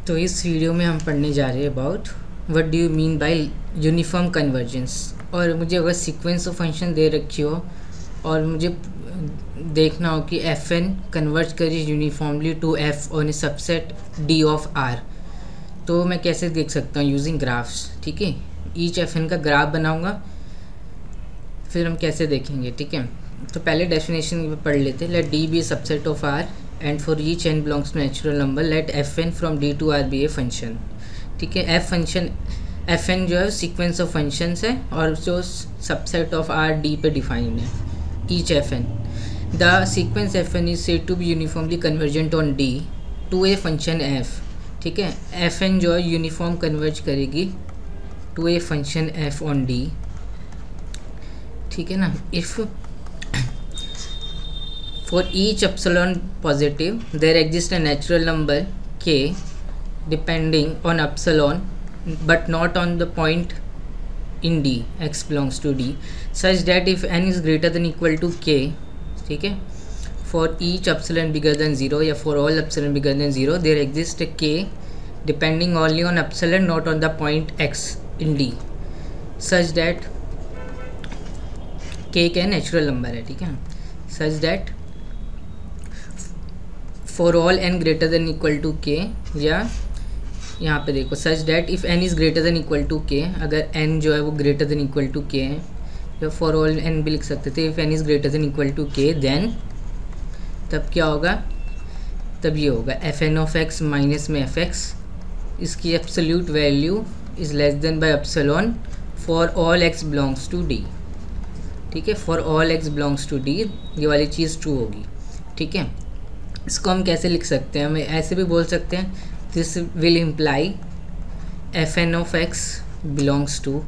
तो इस वीडियो में हम पढ़ने जा रहे हैं about what do you mean by uniform convergence. और मुझे अगर सीक्वेंस ऑफ फंक्शन दे रखी हो और मुझे देखना हो कि एफ एन कन्वर्ज करी uniformly to f on a subset D of R, तो मैं कैसे देख सकता हूँ यूजिंग ग्राफ्स। ठीक है, ईच एफ एन का ग्राफ बनाऊँगा, फिर हम कैसे देखेंगे। ठीक है, तो पहले डेफिनेशन पढ़ लेते हैं। Let D be a subset of R and for each n belongs to natural number let f n from D to R be a function. ठीक है, एफ एन जो है सीक्वेंस ऑफ फंक्शंस है और जो सबसेट ऑफ आर डी पे defined है। Each f n the sequence f n is said to be uniformly convergent on D to a function f. ठीक है, एफ एन जो है यूनिफॉर्म कन्वर्ज करेगी to a function f on D. ठीक है ना, if for each epsilon positive there exists a natural number k depending on epsilon but not on the point in D, x belongs to D, such that if n is greater than equal to k, ठीक है, for each epsilon bigger than 0 या for all epsilon bigger than 0 there exists a k depending only on epsilon not on the point x in D, such that k का natural number है। ठीक है, such that for all n greater than equal to k, या यहाँ पे देखो such that if n is greater than equal to k, अगर N जो है वो greater than equal to k है, या फॉर ऑल एन भी लिख सकते थे। If n is greater than equal to k then तब क्या होगा, तब ये होगा f n of x minus में एफ एक्स, इसकी absolute value is less than by epsilon for all x belongs to D. ठीक है, for all x belongs to D ये वाली चीज़ ट्रू होगी। ठीक है, इसको हम कैसे लिख सकते हैं, हमें ऐसे भी बोल सकते हैं, this will imply f n of x belongs to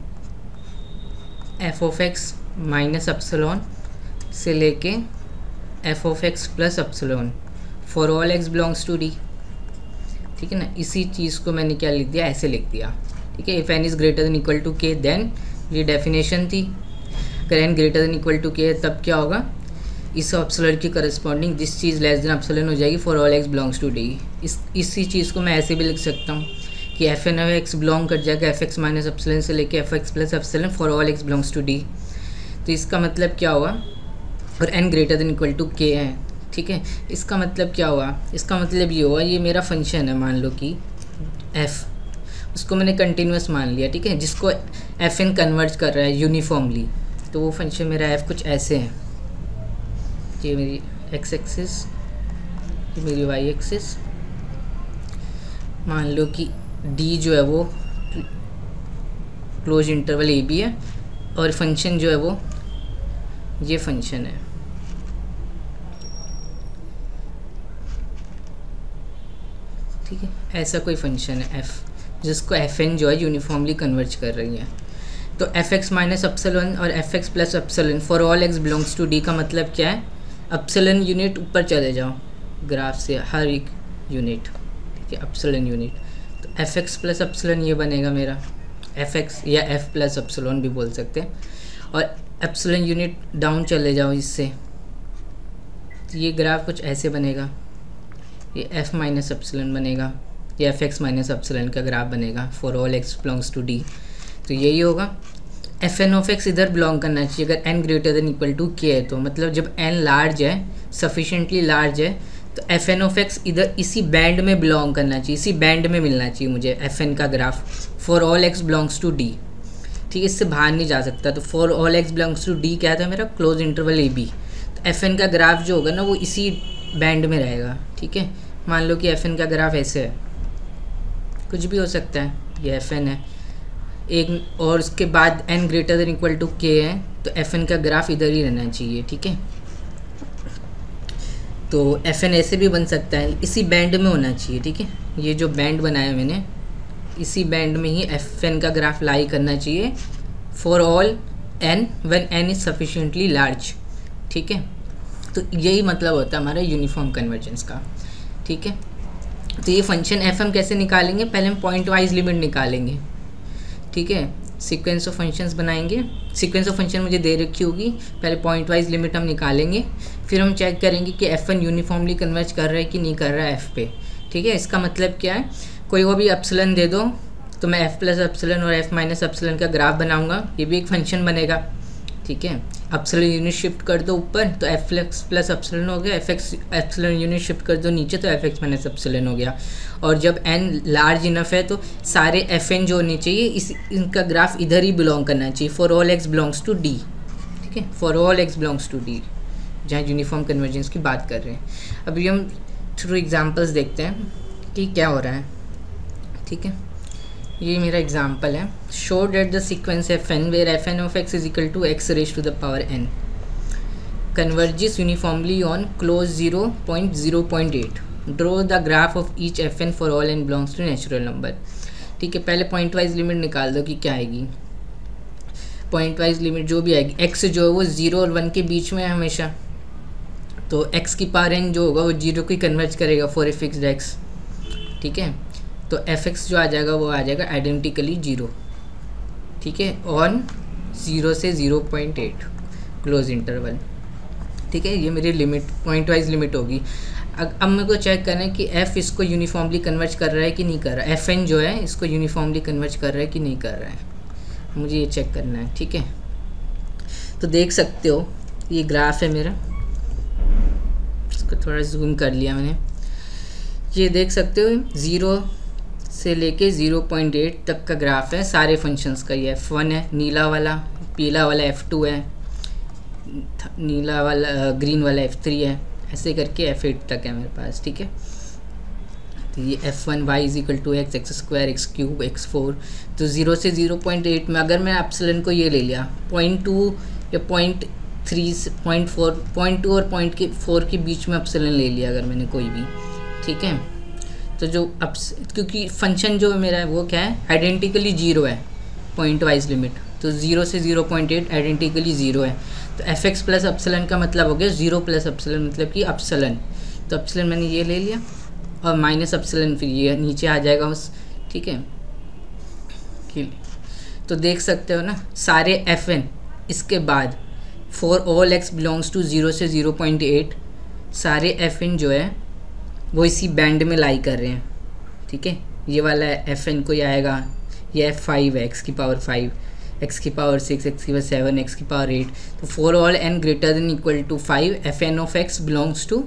f of x minus epsilon से लेके f of x plus epsilon for all x belongs to D. ठीक है ना, इसी चीज़ को मैंने क्या लिख दिया, ऐसे लिख दिया। ठीक है, if n is greater than equal to k then ये डेफिनेशन थी। अगर n greater than equal to k तब क्या होगा, इस एप्सिलॉन की करस्पॉन्डिंग दिस चीज़ लेस देन एप्सिलॉन हो जाएगी for all x belongs to D. इसी चीज़ को मैं ऐसे भी लिख सकता हूँ कि f n of x belong कर जाएगा एफ एक्स माइनस एप्सिलॉन से लेके f x plus epsilon for all x belongs to D. तो इसका मतलब क्या हुआ, और n greater than equal to k है। ठीक है, इसका मतलब क्या हुआ, इसका मतलब ये हुआ ये मेरा फंक्शन है, मान लो कि एफ, उसको मैंने कंटिन्यूस मान लिया। ठीक है, जिसको एफ एन कन्वर्ज कर रहा है यूनिफॉर्मली, तो वो फंक्शन मेरा एफ कुछ ऐसे है। ये मेरी एक्स एक्सिस, ये मेरी वाई एक्सिस, मान लो कि डी जो है वो क्लोज इंटरवल ए बी है और फंक्शन जो है वो ये फंक्शन है। ठीक है, ऐसा कोई फंक्शन है एफ, जिसको एफ एन जो है यूनिफॉर्मली कन्वर्ज कर रही है। तो एफ एक्स माइनस एप्सिलॉन और f x plus epsilon for all x belongs to D का मतलब क्या है, एप्सिलॉन यूनिट ऊपर चले जाओ ग्राफ से, हर एक यूनिट। ठीक है, एप्सिलॉन यूनिट, तो एफ एक्स प्लस एप्सिलॉन ये बनेगा मेरा एफ एक्स, या एफ प्लस एप्सिलॉन भी बोल सकते हैं। और एप्सिलॉन यूनिट डाउन चले जाओ इससे, तो ये ग्राफ कुछ ऐसे बनेगा, ये एफ माइनस एप्सिलॉन बनेगा, ये एफ एक्स माइनस एप्सिलॉन का ग्राफ बनेगा for all x belongs to D. तो यही होगा, एफ एन ऑफ एक्स इधर बिलोंग करना चाहिए अगर n greater than equal to k है। तो मतलब जब एन लार्ज है, सफिशेंटली लार्ज है, तो एफ एन ऑफ एक्स इधर इसी बैंड में बिलोंग करना चाहिए, इसी बैंड में मिलना चाहिए मुझे एफ एन का graph for all x belongs to D. ठीक है, इससे बाहर नहीं जा सकता। तो for all x belongs to D क्या था मेरा, क्लोज इंटरवल ए बी, तो एफ एन का ग्राफ जो होगा ना वो इसी बैंड में रहेगा। ठीक है, मान लो कि एफ एन का ग्राफ ऐसे है, कुछ भी हो सकता है, ये एफ एन है एक, और उसके बाद n greater than equal to k है, तो एफ एन का ग्राफ इधर ही रहना चाहिए। ठीक है, तो एफ एन ऐसे भी बन सकता है, इसी बैंड में होना चाहिए। ठीक है, ये जो बैंड बनाया मैंने, इसी बैंड में ही एफ एन का ग्राफ लाई करना चाहिए for all n when n is sufficiently large. ठीक है, तो यही मतलब होता है हमारा यूनिफॉर्म कन्वर्जेंस का। ठीक है, तो ये फंक्शन एफ हम कैसे निकालेंगे, पहले हम पॉइंट वाइज लिमिट निकालेंगे। ठीक है, सीक्वेंस ऑफ फंक्शंस बनाएंगे, सीक्वेंस ऑफ फंक्शन मुझे दे रखी होगी, पहले पॉइंट वाइज लिमिट हम निकालेंगे, फिर हम चेक करेंगे कि एफ एन यूनिफॉर्मली कन्वर्ज कर रहा है कि नहीं कर रहा है एफ पे। ठीक है, इसका मतलब क्या है, कोई वो भी एप्सिलन दे दो तो मैं एफ प्लस एप्सिलन और एफ माइनस एप्सिलन का ग्राफ बनाऊंगा, ये भी एक फंक्शन बनेगा, ठीक है। एप्सिलन यूनिट शिफ्ट कर दो ऊपर तो एफ एक्स प्लस एप्सिलन हो गया, F x epsilon unit shift कर दो नीचे तो एफ एक्स माइनस एप्सिलन हो गया। और जब एन लार्ज इनफ है तो सारे एफ एन जो होने चाहिए इनका ग्राफ इधर ही बिलोंग करना चाहिए, for all x belongs to D, ठीक है, for all x belongs to D, जहाँ यूनिफॉर्म कन्वर्जेंस की बात कर रहे हैं। अभी हम थ्रू एग्जांपल्स देखते हैं कि क्या हो रहा है, ठीक है। ये मेरा एग्जांपल है, show that the sequence f n where f n of x is equal to x raise to the power n converges uniformly on close 0.0.8, draw the graph of each f n for all n belongs to natural number, ठीक है। पहले point wise limit निकाल दो कि क्या आएगी। Point wise limit जो भी आएगी, एक्स जो है वो 0 और 1 के बीच में है हमेशा, तो एक्स की पावर एन जो होगा वो 0 को ही कन्वर्ज करेगा फॉर ए फिक्स्ड एक्स, ठीक है। तो एफ एक्स जो आ जाएगा वो आ जाएगा आइडेंटिकली 0, ठीक है, ऑन 0 से 0.8 क्लोज इंटरवल, ठीक है। ये मेरी लिमिट पॉइंट वाइज लिमिट होगी। अब मेरे को चेक करना है कि एफ इसको यूनिफॉर्मली कन्वर्ज कर रहा है कि नहीं कर रहा है, एफ एन जो है इसको यूनिफॉर्मली कन्वर्ज कर रहा है कि नहीं कर रहा है, मुझे ये चेक करना है, ठीक है। तो देख सकते हो ये ग्राफ है मेरा, इसको थोड़ा जूम कर लिया मैंने, ये देख सकते हो 0 से लेके 0.8 तक का ग्राफ है सारे फंक्शंस का। ये F1 है नीला वाला, पीला वाला F2 है, नीला वाला ग्रीन वाला F3 है, ऐसे करके F8 तक है मेरे पास, ठीक है। तो ये F1 y is equal to x, x square, x cube, x4। तो 0 से 0.8 में अगर मैं एप्सिलन को ये ले लिया 0.2 या 0.3 से 0.4, 0.2 और 0.4 के बीच में एप्सिलन ले लिया अगर मैंने कोई भी, ठीक है। तो जो क्योंकि फंक्शन जो मेरा है वो क्या है, आइडेंटिकली 0 है पॉइंट वाइज लिमिट, तो 0 से 0.8 आइडेंटिकली 0 है। तो एफ एक्स प्लस एप्सिलन का मतलब हो गया 0 प्लस एप्सिलन, मतलब कि एप्सिलन। तो एप्सिलन मैंने ये ले लिया और माइनस एप्सिलन फिर ये नीचे आ जाएगा उस, ठीक है। तो देख सकते हो ना सारे एफ एन इसके बाद for all x belongs to 0 से 0.8 सारे एफ एन जो है वो इसी बैंड में लाई कर रहे हैं, ठीक है। ये वाला एफ एन को आएगा, ये F5 है, एक्स की पावर 5, एक्स की पावर 6, एक्स की पावर 7, एक्स की पावर 8। तो for all n greater than equal to 5 f n of x belongs to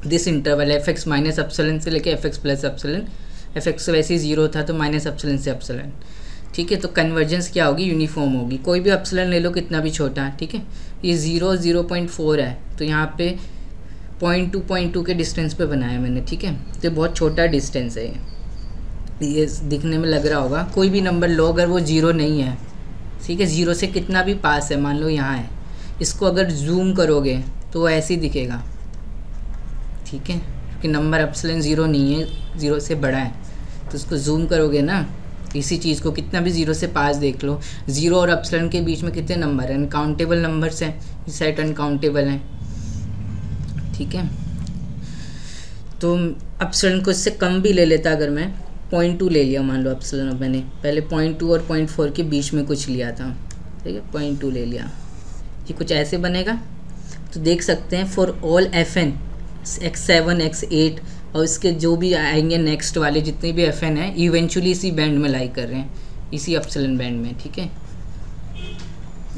this interval, f x minus epsilon से लेके f x plus epsilon, f x वैसे ही 0 था तो माइनस एप्सिलन से एप्सिलन, ठीक है। तो कन्वर्जेंस क्या होगी, यूनिफॉर्म होगी। कोई भी एप्सिलन ले लो कितना भी छोटा, ठीक है। ये 0 0.4 है तो यहाँ पे 0.2 के डिस्टेंस पे बनाया मैंने, ठीक है। तो बहुत छोटा डिस्टेंस है ये दिखने में लग रहा होगा। कोई भी नंबर लो अगर वो 0 नहीं है, ठीक है, 0 से कितना भी पास है, मान लो यहाँ है, इसको अगर जूम करोगे तो वो ऐसे ही दिखेगा, ठीक है, क्योंकि नंबर एप्सिलन 0 नहीं है, 0 से बड़ा है। तो इसको जूम करोगे ना इसी चीज़ को, कितना भी 0 से पास देख लो, 0 और एप्सिलन के बीच में कितने नंबर हैं, अनकाउंटेबल नंबर्स हैं, इस साइड अनकाउंटेबल हैं, ठीक है। तो एप्सिलन को इससे कम भी ले लेता, अगर मैं 0.2 ले लिया मान लो एप्सिलन, अब मैंने पहले 0.2 और 0.4 के बीच में कुछ लिया था, ठीक है, 0.2 ले लिया, ये कुछ ऐसे बनेगा। तो देख सकते हैं for all F N x7 x8 और इसके जो भी आएंगे नेक्स्ट वाले जितने भी एफ एन हैं इवेंचुअली इसी बैंड में लाई कर रहे हैं, इसी एप्सिलन बैंड में, ठीक है।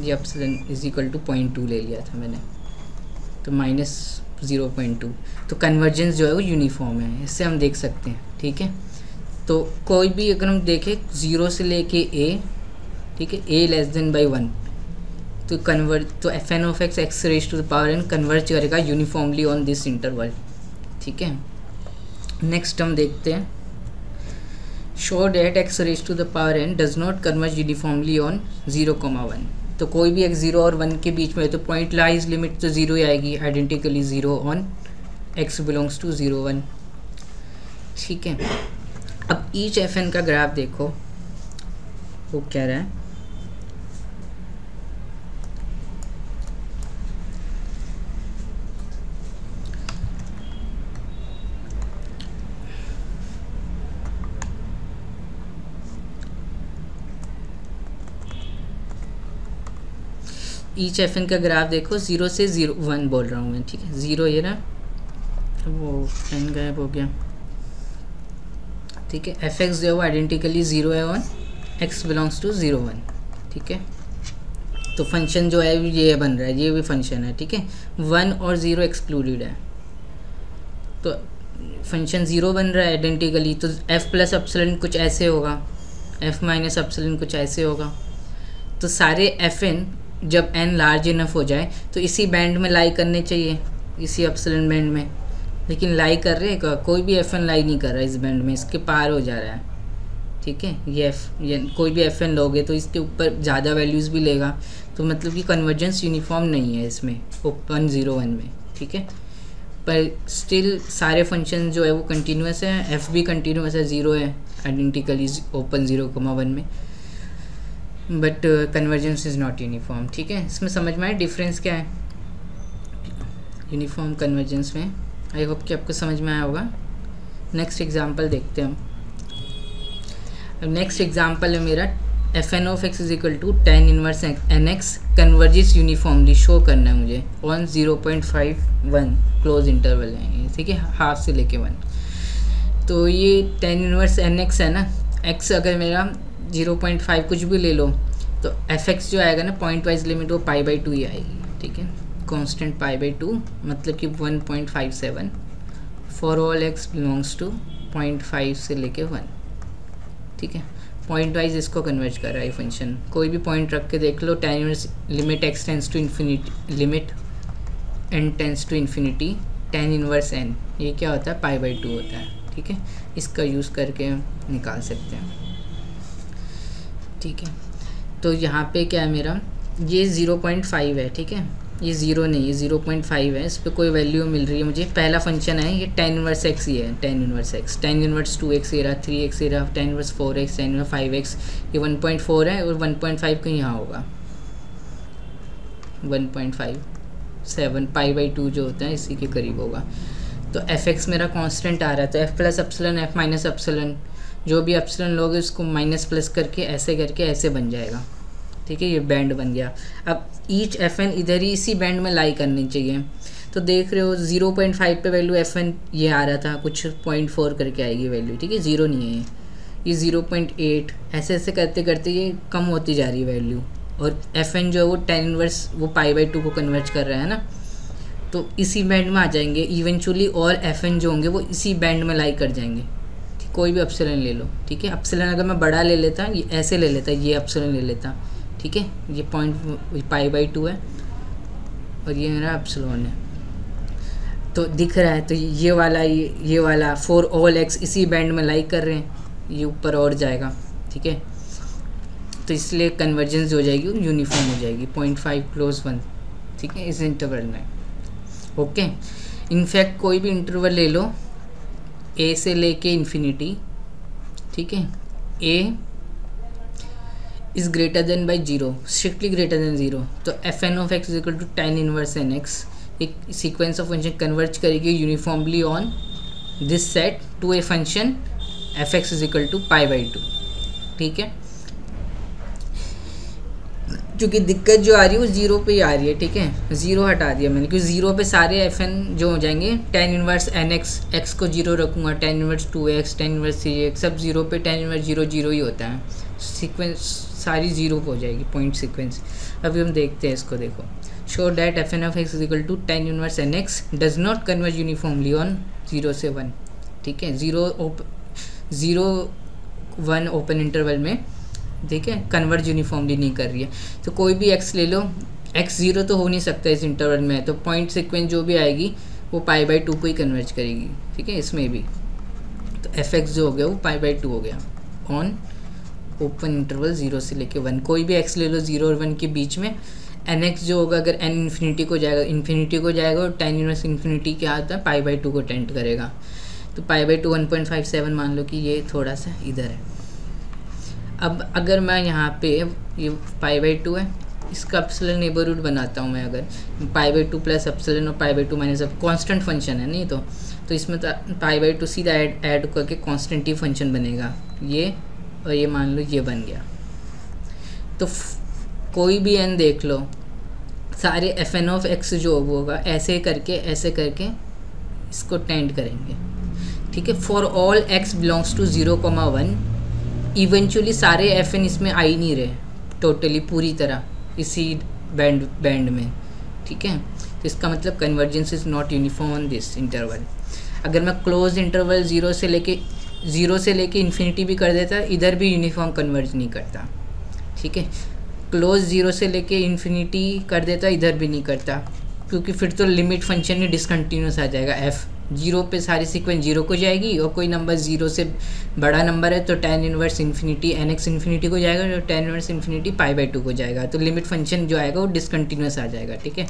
ये एप्सिलन इज इक्वल टू 0.2 ले लिया था मैंने, तो माइनस 0.2। तो कन्वर्जेंस जो है वो यूनिफॉर्म है, इससे हम देख सकते हैं, ठीक है। तो कोई भी अगर हम देखें 0 से लेके a, ठीक है, a लेस देन बाई 1, तो तो f n of x x raise to the power n converge करेगा यूनिफॉर्मली ऑन दिस इंटरवल, ठीक है। नेक्स्ट हम देखते हैं, show that x raise to the power n does not converge uniformly on 0,1। तो कोई भी x 0 और 1 के बीच में तो पॉइंट लाइज लिमिट तो 0 ही आएगी, identically 0 on x belongs to 0 1, ठीक है। अब ईच एफ एन का ग्राफ देखो वो कह रहा है, ईच एफ एन का ग्राफ देखो 0 से 1 बोल रहा हूँ मैं, ठीक है। 0 ये ना, वो पेन गायब हो गया, ठीक है। एफ एक्स जो है वो आइडेंटिकली 0 है ऑन एक्स बिलोंग्स टू 0 1, ठीक है। तो फंक्शन जो है ये बन रहा है, ये भी फंक्शन है, ठीक है। 1 और 0 एक्सक्लूडेड है, तो फंक्शन 0 बन रहा है आइडेंटिकली। तो f प्लस एप्सिलॉन कुछ ऐसे होगा, f माइनस एप्सिलॉन कुछ ऐसे होगा। तो सारे एफ एन जब n लार्ज इनफ हो जाए तो इसी बैंड में लाई करने चाहिए, इसी एप्सिलॉन बैंड में। लेकिन लाई कर रहे हैं, कोई भी एफ एन लाई नहीं कर रहा है इस बैंड में, इसके पार हो जा रहा है, ठीक है। ये कोई भी एफ एन लोगे तो इसके ऊपर ज़्यादा वैल्यूज़ भी लेगा, तो मतलब कि कन्वर्जेंस यूनिफॉर्म नहीं है इसमें ओपन 0 1 में, ठीक है। पर स्टिल सारे फंक्शन जो है वो कंटिन्यूस है, एफ भी कंटिन्यूस है, 0 है आइडेंटिकली ओपन 0 1 में, but convergence is not uniform, ठीक है। इसमें समझ में आया डिफरेंस क्या है यूनिफॉर्म कन्वर्जेंस में। आई होप कि आपको समझ में आया होगा। नेक्स्ट एग्जांपल देखते हैं हम। अब नेक्स्ट एग्जांपल है मेरा f n of x is equal to tan inverse n x converges uniformly, show करना है मुझे ऑन 0.51 क्लोज इंटरवल है, ठीक है, हाफ से लेके 1। तो ये tan इनवर्स एन एक्स है ना, x अगर मेरा 0.5 कुछ भी ले लो तो एफ एक्स जो आएगा ना पॉइंट वाइज लिमिट वो π/2 ही आएगी, ठीक है। कांस्टेंट π/2 मतलब कि 1.57 for all x belongs to 0.5 से लेके 1, ठीक है। पॉइंट वाइज इसको कन्वर्ज कर रहा है फंक्शन, कोई भी पॉइंट रख के देख लो। tan inverse limit x tends to infinity, limit n tends to infinity tan inverse n, ये क्या होता है π/2 होता है, ठीक है। इसका यूज़ करके निकाल सकते हैं, ठीक है। तो यहाँ पे क्या है मेरा, ये 0.5 है, ठीक है। ये 0 नहीं, ये 0.5 है, इस पर कोई वैल्यू मिल रही है मुझे। पहला फंक्शन है ये tan इनवर्स x ही है, tan inverse x, tan inverse 2x ये रहा, 3x ये रहा, tan inverse 4x, tan inverse 5x, ये 1.4 है और 1.5 कहीं यहाँ होगा, 1.57 π/2 जो होता है इसी के करीब होगा। तो एफ एक्स मेरा कांस्टेंट आ रहा है, तो F plus epsilon F minus epsilon, जो भी एप्सिलॉन लोगे उसको माइनस प्लस करके ऐसे बन जाएगा, ठीक है। ये बैंड बन गया। अब ईच एफ एन इधर ही इसी बैंड में लाई करनी चाहिए। तो देख रहे हो 0.5 पे वैल्यू एफ एन ये आ रहा था, कुछ 0.4 करके आएगी वैल्यू, ठीक है। 0 नहीं है ये 0.8, ऐसे करते करते ये कम होती जा रही है वैल्यू। और एफ एन जो है वो tan इनवर्स वो π/2 को कन्वर्ट कर रहा है ना, तो इसी बैंड में आ जाएंगे इवेंचुअली। और एफ एन जो होंगे वो इसी बैंड में लाई कर जाएंगे, ठीक। कोई भी एप्सिलॉन ले लो, ठीक है। एप्सिलॉन अगर मैं बड़ा ले लेता, ये ऐसे ले लेता, ये एप्सिलॉन ले लेता, ठीक है। ये पॉइंट π/2 है और ये मेरा एप्सिलॉन है, तो दिख रहा है। तो ये वाला फॉर ऑल एक्स इसी बैंड में लाई कर रहे हैं, ये ऊपर और जाएगा, ठीक है। तो इसलिए कन्वर्जेंस हो जाएगी, यूनिफॉर्म हो जाएगी 0.5 क्लोज 1, ठीक है, इस इंटरवल में, ओके। इनफैक्ट कोई भी इंटरवल ले लो a से लेके इन्फिनिटी, ठीक है। a is greater than by 0, strictly greater than 0, तो f n of x is equal to tan inverse n x, एक सीक्वेंस ऑफ फंक्शन कन्वर्ज करेगी uniformly on this set to a function f x is equal to π/2, ठीक है। क्योंकि दिक्कत जो आ रही है वो 0 पे ही आ रही है, ठीक है। 0 हटा दिया मैंने, क्योंकि 0 पे सारे एफ एन जो हो जाएंगे tan इनवर्स एन एक्स, एक्स को 0 रखूँगा, tan inverse 2x, tan inverse 3x, सब 0 पे tan इनवर्स 0 0 ही होता है। सीक्वेंस सारी 0 पे हो जाएगी, पॉइंट सीक्वेंस। अभी हम देखते हैं इसको, देखो। Show that f n of x is equal to tan inverse n x does not converge uniformly on 0 से 1, ठीक है। 0 1 ओपन इंटरवल में, ठीक है, कन्वर्ज यूनिफॉर्मली नहीं कर रही है। तो कोई भी x ले लो, x 0 तो हो नहीं सकता इस इंटरवल में, तो पॉइंट सीक्वेंस जो भी आएगी वो π/2 को ही कन्वर्ज करेगी, ठीक है, इसमें भी। तो एफ एक्स जो हो गया वो π/2 हो गया ऑन ओपन इंटरवल 0 से लेके 1। कोई भी x ले लो 0 और 1 के बीच में, एन एक्स जो होगा अगर n इन्फिनिटी को जाएगा और tan इनवर्स इन्फिनिटी क्या आता है π/2 को टेंट करेगा। तो π/2 1.57 मान लो कि ये थोड़ा सा इधर है। अब अगर मैं यहाँ पे ये π/2 है, इसका एप्सिलॉन नेबरहुड बनाता हूँ मैं, अगर π/2 प्लस एप्सिलॉन और π/2 माइनस कांस्टेंट फंक्शन है नहीं, तो इसमें तो π/2 सीधा ऐड करके कांस्टेंट ही फंक्शन बनेगा ये, और ये मान लो ये बन गया। तो कोई भी n देख लो, सारे एफ एन ऑफ एक्स जो होगा ऐसे करके इसको टेंड करेंगे, ठीक है। For all x belongs to 0,1 eventually सारे एफ एन इसमें आ ही नहीं रहे टोटली पूरी तरह इसी बैंड में, ठीक है। तो इसका मतलब convergence is not uniform on this interval. अगर मैं क्लोज इंटरवल ज़ीरो से लेके इन्फिनिटी भी कर देता, इधर भी यूनिफॉर्म कन्वर्ज नहीं करता, ठीक है। क्लोज ज़ीरो से लेके इन्फिनिटी कर देता, इधर भी नहीं करता, क्योंकि फिर तो लिमिट फंक्शन ही डिसकंटिन्यूस आ जाएगा। एफ जीरो पे सारी सीक्वेंस जीरो को जाएगी, और कोई नंबर जीरो से बड़ा नंबर है तो tan inverse infinity nx infinity को जाएगा, और tan इनवर्स इन्फिनिटी π/2 को जाएगा। तो लिमिट फंक्शन जो आएगा वो डिसकंटिन्यूस आ जाएगा, ठीक है।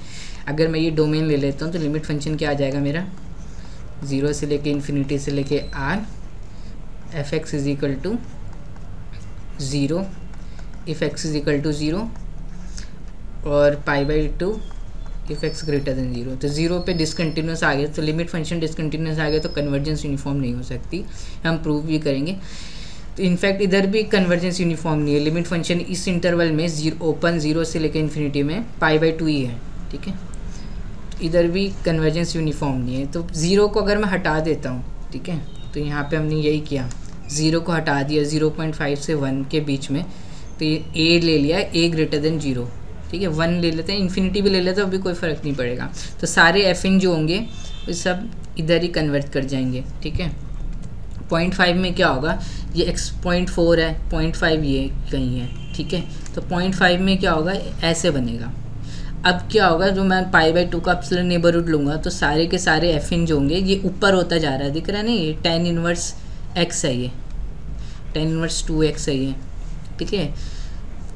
अगर मैं ये डोमेन ले लेता हूँ तो लिमिट फंक्शन क्या आ जाएगा मेरा, जीरो से लेके इन्फिनिटी से लेके r f x is equal to zero if x is equal to zero और π/2 if x greater than zero. तो जीरो पे डिसकंटिन्यूस आ गया, तो लिमिट फंक्शन डिसकंटिन्यूस आ गया तो कन्वर्जेंस यूनिफॉर्म नहीं हो सकती, हम प्रूव भी करेंगे। तो इनफैक्ट इधर भी कन्वर्जेंस यूनिफॉर्म नहीं है, लिमिट फंक्शन इस इंटरवल में ओपन जीरो से लेकर इन्फिनिटी में π/2 ही है, ठीक है। तो इधर भी कन्वर्जेंस यूनिफॉर्म नहीं है। तो ज़ीरो को अगर मैं हटा देता हूँ, ठीक है, तो यहाँ पर हमने यही किया, ज़ीरो को हटा दिया 0.5 से 1 के बीच में, तो ये ए ले लिया, ए ग्रेटर देन जीरो, ठीक है। 1 ले लेते हैं, इन्फिनिटी भी ले लेते हैं, अभी कोई फ़र्क नहीं पड़ेगा। तो सारे एफ इन जो होंगे वो सब इधर ही कन्वर्ट कर जाएंगे, ठीक है। 0.5 में क्या होगा, ये x 0.4 है, 0.5 ये कहीं है, ठीक है। तो 0.5 में क्या होगा, ऐसे बनेगा। अब क्या होगा, जो मैं π/2 का एप्सिलॉन नेबरहुड लूँगा तो सारे के सारे एफ इन जो होंगे ये ऊपर होता जा रहा है, दिख रहा है ना, ये tan इनवर्स x है, ये tan इनवर्स 2x है ये, ठीक है।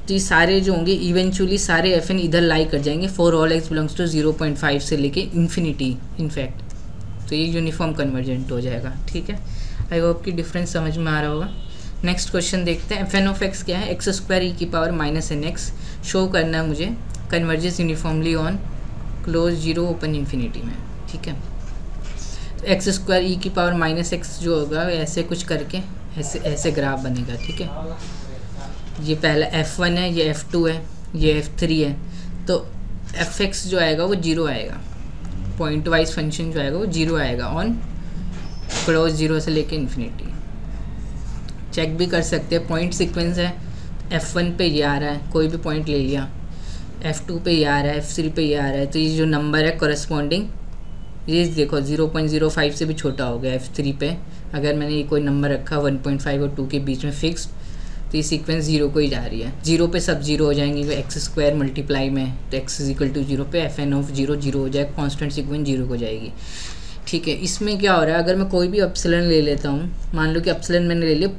तो ये सारे जो होंगे इवेंचुअली सारे एफ एन इधर लाई कर जाएंगे for all x belongs to 0.5 से लेके इन्फिनिटी इनफैक्ट। तो ये यूनिफॉर्म कन्वर्जेंट हो जाएगा, ठीक है। आई होप कि डिफरेंस समझ में आ रहा होगा। नेक्स्ट क्वेश्चन देखते हैं। एफ एन ऑफ एक्स क्या है, x² e⁻−nx शो करना है मुझे, converges uniformly on close zero open infinity में, ठीक है। तो x² e⁻−x जो होगा ऐसे कुछ करके ऐसे ग्राफ बनेगा, ठीक है। ये पहला f1 है, ये f2 है, ये f3 है। तो fx जो आएगा वो जीरो आएगा, पॉइंट वाइज फंक्शन जो आएगा वो जीरो आएगा ऑन क्लोज जीरो से लेके इन्फिनिटी। चेक भी कर सकते हैं, पॉइंट सीक्वेंस है, f1 पे ये आ रहा है, कोई भी पॉइंट ले लिया, f2 पे ये आ रहा है, f3 पे ये आ रहा है। तो ये जो नंबर है करस्पॉन्डिंग, ये देखो 0.05 से भी छोटा हो गया f3 पे। अगर मैंने ये कोई नंबर रखा 1.5 और 2 के बीच में फिक्स, तो ये सीक्वेंस जीरो को ही जा रही है। जीरो पे सब जीरो हो जाएंगे, x² मल्टीप्लाई में, तो x is equal to zero पे f n of zero zero हो जाएगा, कांस्टेंट सीक्वेंस जीरो को जाएगी, ठीक है। इसमें क्या हो रहा है, अगर मैं कोई भी एप्सिलॉन ले लेता हूँ, मान लो कि एप्सिलॉन मैंने ले लिया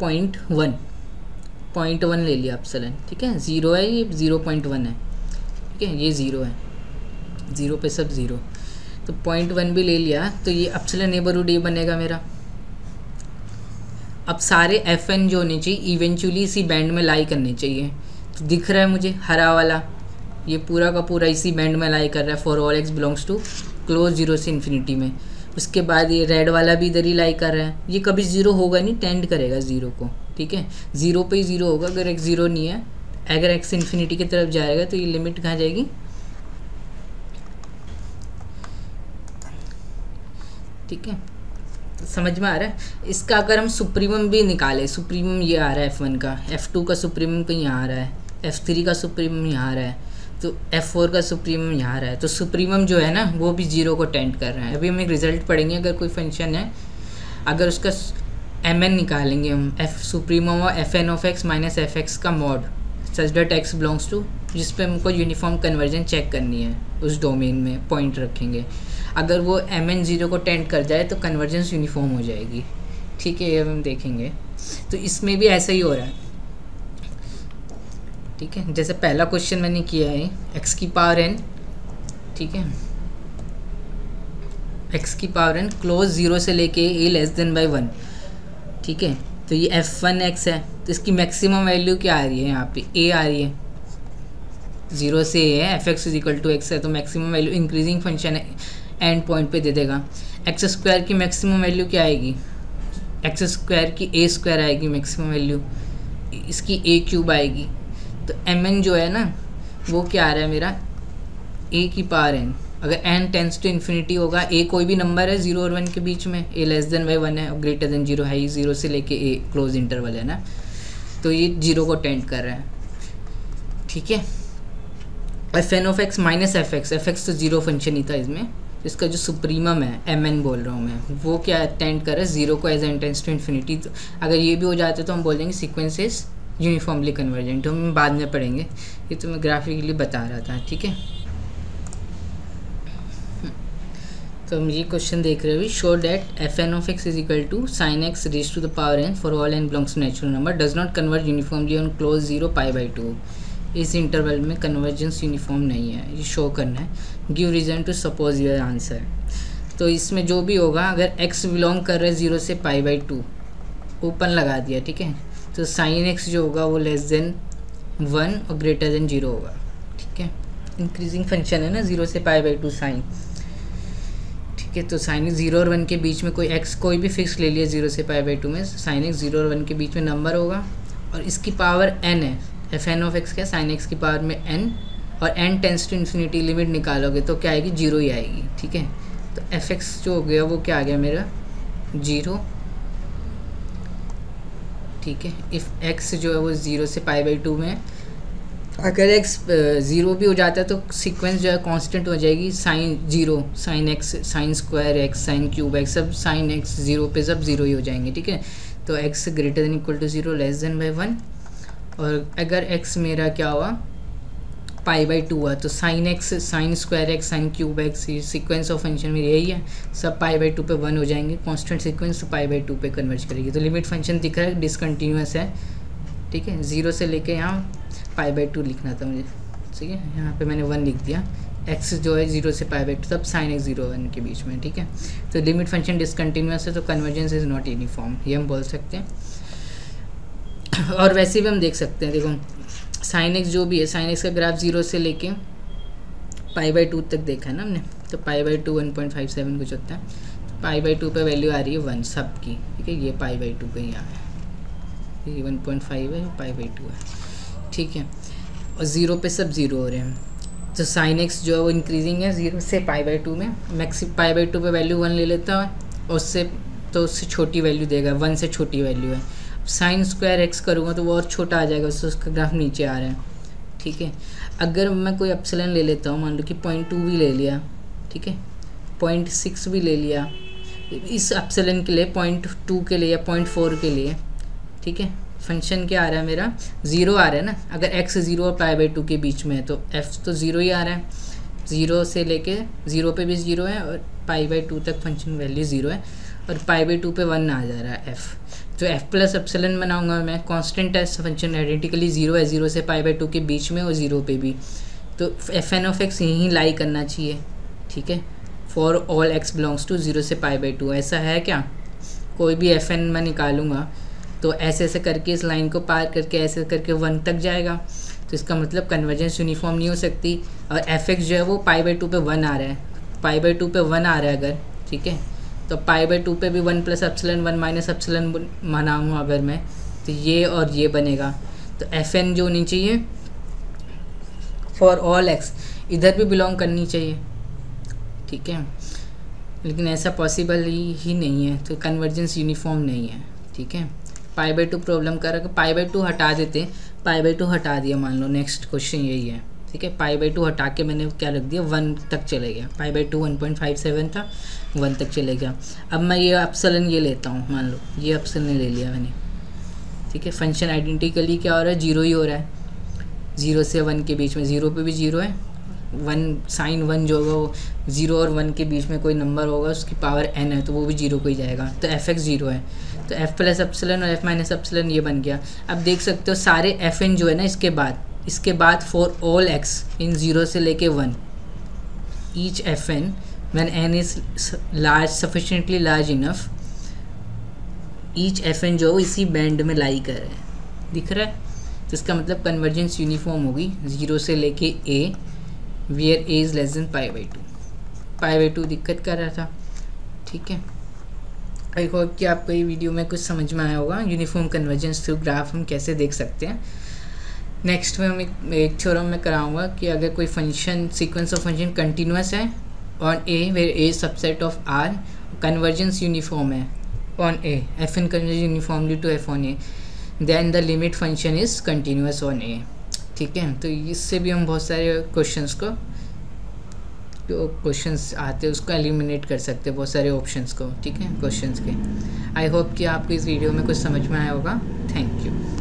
0.1 ले लिया एप्सिलॉन, ठीक है। जीरो है, ये 0.1 है, ठीक है, ये जीरो है, जीरो पे सब जीरो। तो 0.1 भी ले लिया, तो ये एप्सिलॉन नेबरहुड ये बनेगा मेरा। अब सारे एफ एन जो होने चाहिए इवेंचुअली इसी बैंड में लाई करने चाहिए। तो दिख रहा है मुझे हरा वाला, ये पूरा का पूरा इसी बैंड में लाई कर रहा है for all x belongs to close zero से इन्फिनिटी में। उसके बाद ये रेड वाला भी इधर ही लाई कर रहा है, ये कभी ज़ीरो होगा नहीं, टेंड करेगा ज़ीरो को, ठीक है। ज़ीरो पे ही ज़ीरो होगा, अगर एक्स ज़ीरो नहीं है, अगर एक्स इन्फिनिटी की तरफ जाएगा तो ये लिमिट कहाँ जाएगी, ठीक है। समझ में आ रहा है। इसका अगर हम सुप्रीमम भी निकालें, सुप्रीमम ये आ रहा है f1 का, f2 का सुप्रीमम कहीं यहाँ आ रहा है, f3 का सुप्रीमम यहाँ आ रहा है, तो f4 का सुप्रीमम यहाँ आ रहा है। तो सुप्रीमम जो है ना वो भी जीरो को टेंड कर रहा है। अभी हम एक रिजल्ट पढ़ेंगे, अगर कोई फंक्शन है, अगर उसका mn निकालेंगे हम, f सुप्रीमम और fn of x minus fx का mod such that x belongs to, जिस पे हमको यूनिफॉर्म कन्वर्जन चेक करनी है, उस डोमेन में पॉइंट रखेंगे। अगर वो mn जीरो को टेंड कर जाए तो कन्वर्जेंस यूनिफॉर्म हो जाएगी, ठीक है। ये हम देखेंगे। तो इसमें भी ऐसा ही हो रहा है, ठीक है। जैसे पहला क्वेश्चन मैंने किया है x⁻n, ठीक है, x⁻n क्लोज जीरो से लेके a<1, ठीक है। तो ये f1x है, तो इसकी मैक्सिमम वैल्यू क्या आ रही है, यहाँ पे a आ रही है, जीरो से a है, fx is equal to x है, तो मैक्सिमम वैल्यू इंक्रीजिंग फंक्शन है, एंड पॉइंट पे दे देगा। x² की मैक्सिमम वैल्यू क्या आएगी, x² की a² आएगी मैक्सिमम वैल्यू, इसकी a³ आएगी। तो mn जो है ना वो क्या आ रहा है मेरा a⁻n, अगर n टेंस टू इन्फिनिटी होगा, a कोई भी नंबर है 0 और 1 के बीच में, a लेस देन बाई 1 है और ग्रेटर देन 0 है ही, 0 से लेके a क्लोज इंटरवल है ना, तो ये 0 को टेंड कर रहा है, ठीक है। F n of x minus f x तो 0 फंक्शन ही था इसमें, इसका जो सुप्रीमम है mn बोल रहा हूँ मैं, वो क्या टेंड कर रहा है 0 को as n tends to infinity. तो अगर ये भी हो जाता है तो हम बोल देंगे सीक्वेंस इज यूनिफॉर्मली कन्वर्जेंट, तो हम बाद में पढ़ेंगे, ये तो मैं ग्राफिकली बता रहा था, ठीक है। तो हम ये क्वेश्चन देख रहे हो, show that f n of x is equal to sine x raise to the power n for all n belongs to natural number does not converge uniformly on close 0 π/2। इस इंटरवल में convergence uniform नहीं है, ये show करना है। Give reason to suppose your answer. तो इसमें जो भी होगा, अगर x बिलोंग कर रहा है 0 से π/2, ओपन लगा दिया, ठीक है, तो साइन x जो होगा वो लेस देन 1 और ग्रेटर देन 0 होगा, ठीक है। इंक्रीजिंग फंक्शन है ना 0 से π/2 साइन, ठीक है। तो साइन एक्स 0 और 1 के बीच में कोई x कोई भी फिक्स ले लिया 0 से π/2 में, साइन एक्स 0 और 1 के बीच में नंबर होगा और इसकी पावर n है। एफ एन ऑफ एक्स क्या, साइन एक्स की पावर में n, और n tends to infinity limit निकालोगे तो क्या आएगी, 0 ही आएगी, ठीक है। तो एफ एक्स जो हो गया वो क्या आ गया मेरा 0, ठीक है। इफ़ x जो है वो 0 से π/2 में, अगर x 0 भी हो जाता है तो सीक्वेंस जो है कांस्टेंट हो जाएगी, sine 0, sine x, sine square x, sine cube x, सब साइन x 0 पे सब 0 ही हो जाएंगे, ठीक है। तो x greater than equal to 0 less than by 1, और अगर x मेरा क्या हुआ π/2 हुआ तो sine x, sine square x, sine cube x, sequence of function में यही है, सब π/2 पे 1 हो जाएंगे, कांस्टेंट सीक्वेंस तो π/2 पे कन्वर्ज करेगी। तो लिमिट फंक्शन दिख रहा है डिसकंटिन्यूअस है, ठीक है। 0 से लेके यहाँ π/2 लिखना था मुझे, ठीक है, यहाँ पे मैंने 1 लिख दिया। x जो है 0 से π/2 तब साइन x 0 1 के बीच में, ठीक है। तो लिमिट फंक्शन डिसकंटिन्यूअस है तो कन्वर्जेंस इज नॉट यूनिफॉर्म, ये हम बोल सकते हैं। और वैसे भी हम देख सकते हैं, देखो साइन एक्स जो भी है, साइन एक्स का ग्राफ 0 से लेके π/2 तक देखा है ना हमने, तो π/2 1.57 कुछ होता है, π/2 पे वैल्यू आ रही है 1 सब की, ठीक है। ये π/2 पे यहाँ है, ये 1.5 है, π/2 है, ठीक है। और 0 पे सब 0 हो रहे हैं, तो साइन एक्स जो है वो इंक्रीजिंग है 0 से π/2 में, मैक्सिम π/2 पे वैल्यू 1 ले लेता है, और उससे छोटी वैल्यू देगा, 1 से छोटी वैल्यू है। साइन स्क्वायर एक्स करूँगा तो वो और छोटा आ जाएगा, उससे उसका ग्राफ नीचे आ रहा है, ठीक है। अगर मैं कोई एप्सिलॉन ले लेता हूँ, मान लो कि 0.2 भी ले लिया, ठीक है, 0.6 भी ले लिया, इस एप्सिलॉन के लिए 0.2 के लिए या 0.4 के लिए, ठीक है, फंक्शन क्या आ रहा है मेरा 0 आ रहा है ना। अगर x 0 और π/2 के बीच में है तो f तो 0 ही आ रहा है, 0 से लेके 0 पे भी 0 है और π/2 तक फंक्शन वैल्यू 0 है, और π/2 पे 1 आ जा रहा है f। तो f प्लस एप्सिलॉन बनाऊंगा मैं, कांस्टेंट है फंक्शन, आइडेंटिकली 0 है 0 से π/2 के बीच में और 0 पे भी, तो एफ एन ऑफ एक्स यहीं लाई करना चाहिए, ठीक है। For all x belongs to 0 से π/2, ऐसा है क्या, कोई भी एफ एन मैं निकालूंगा तो ऐसे ऐसे करके इस लाइन को पार करके ऐसे करके 1 तक जाएगा, तो इसका मतलब कन्वर्जेंस यूनिफॉर्म नहीं हो सकती। और एफ एक्स जो है वो π/2 पे 1 आ रहा है, π/2 पे 1 आ रहा है अगर, ठीक है, तो π/2 पे भी 1 प्लस एप्सिलॉन 1 माइनस एप्सिलॉन बनाऊँगा अगर मैं, तो ये और ये बनेगा। तो एफ एन जो होनी चाहिए फॉर ऑल एक्स इधर भी बिलोंग करनी चाहिए, ठीक है, लेकिन ऐसा पॉसिबल ही नहीं है, तो कन्वर्जेंस यूनिफॉर्म नहीं है, ठीक है। π/2 प्रॉब्लम कर रहा है, π/2 हटा देते, π/2 हटा दिया, मान लो नेक्स्ट क्वेश्चन यही है, ठीक है। π/2 हटा के मैंने क्या रख दिया 1 तक चले गया, π/2 1.57 था 1 तक चले गया। अब मैं ये एप्सिलॉन ये लेता हूँ, मान लो ये एप्सिलॉन ले लिया मैंने, ठीक है। फंक्शन आइडेंटिकली क्या हो रहा है 0 ही हो रहा है, 0 से 1 के बीच में, 0 पे भी 0 है, 1 साइन 1 जो होगा वो 0 और 1 के बीच में कोई नंबर होगा उसकी पावर n है तो वो भी 0 को ही जाएगा, तो एफ एक्स 0 है, तो f प्लस एप्सिलॉन और f माइनस एप्सिलॉन ये बन गया। अब देख सकते हो सारे एफ एन जो है ना इसके बाद फॉर ऑल x इन 0 से लेके 1 each f n when n is large sufficiently large enough, each f n जो है इसी बैंड में लाई कर रहा है, दिख रहा है, तो इसका मतलब कन्वर्जेंस यूनिफॉर्म होगी 0 से लेके a where a is less than π/2 दिक्कत कर रहा था, ठीक है। आई होप कि आपको ये वीडियो में कुछ समझ में आया होगा, यूनिफॉर्म कन्वर्जेंस थ्रू ग्राफ हम कैसे देख सकते हैं। नेक्स्ट में हम एक थ्योरम में कराऊंगा कि अगर कोई function sequence of function continuous है on a where a subset of R, convergence uniform है on a, f n converge uniformly to f on a, then the limit function is continuous on a. ठीक है, तो इससे भी हम बहुत सारे क्वेश्चंस को जो क्वेश्चंस आते हैं उसको एलिमिनेट कर सकते हैं, बहुत सारे ऑप्शंस को। ठीक है, क्वेश्चंस के। आई होप कि आपको इस वीडियो में कुछ समझ में आया होगा। Thank you.